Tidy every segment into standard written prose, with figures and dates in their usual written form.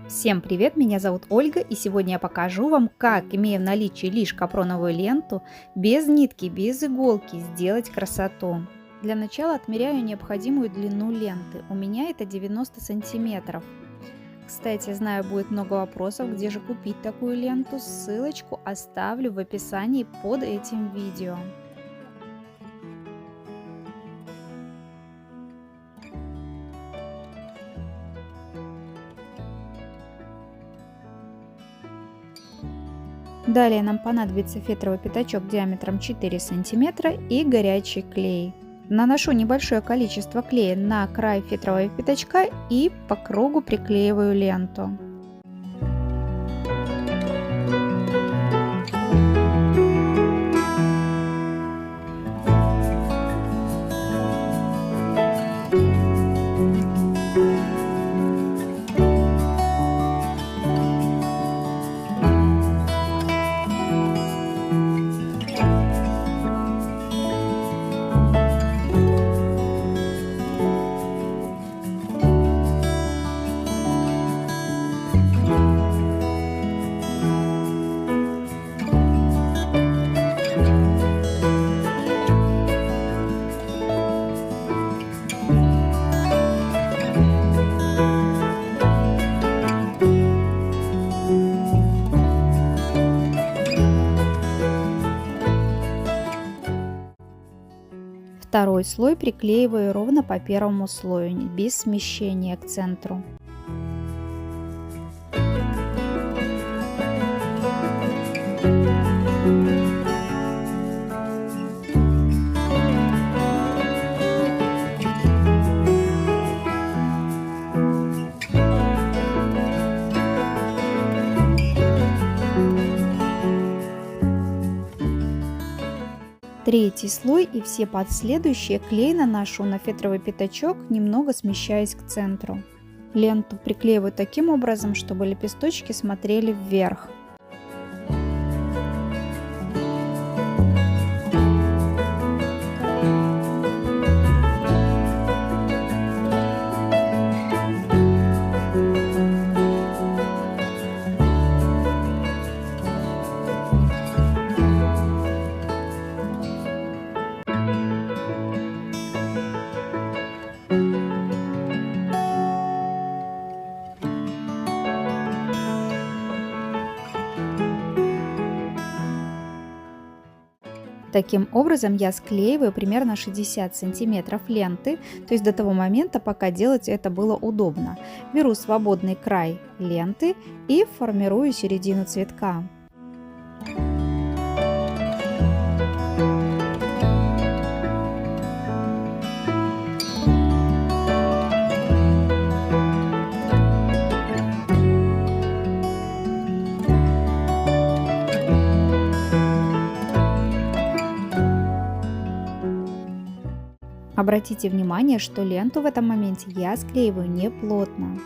Всем привет, меня зовут Ольга, и сегодня я покажу вам, как, имея в наличии лишь капроновую ленту, без нитки, без иголки, сделать красоту. Для начала отмеряю необходимую длину ленты, у меня это 90 сантиметров. Кстати, знаю, будет много вопросов, где же купить такую ленту, ссылочку оставлю в описании под этим видео. Далее нам понадобится фетровый пятачок диаметром 4 сантиметра и горячий клей. Наношу небольшое количество клея на край фетрового пятачка и по кругу приклеиваю ленту. Второй слой приклеиваю ровно по первому слою, без смещения к центру. Третий слой и все последующие клей наношу на фетровый пятачок, немного смещаясь к центру. Ленту приклеиваю таким образом, чтобы лепесточки смотрели вверх. Таким образом я склеиваю примерно 60 сантиметров ленты, то есть до того момента, пока делать это было удобно. Беру свободный край ленты и формирую середину цветка. Обратите внимание, что ленту в этом моменте я склеиваю не плотно.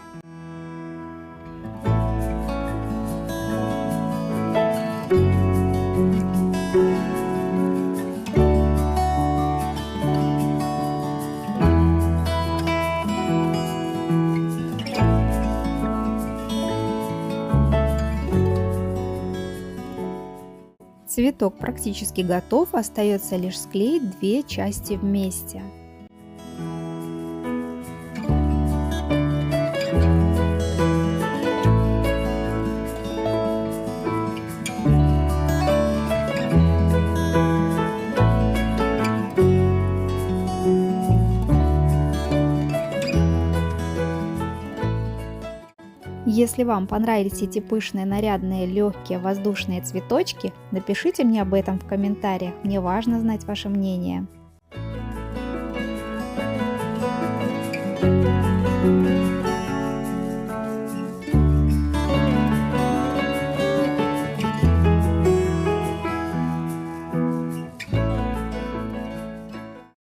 Цветок практически готов, остается лишь склеить две части вместе. Если вам понравились эти пышные, нарядные, легкие, воздушные цветочки, напишите мне об этом в комментариях, мне важно знать ваше мнение.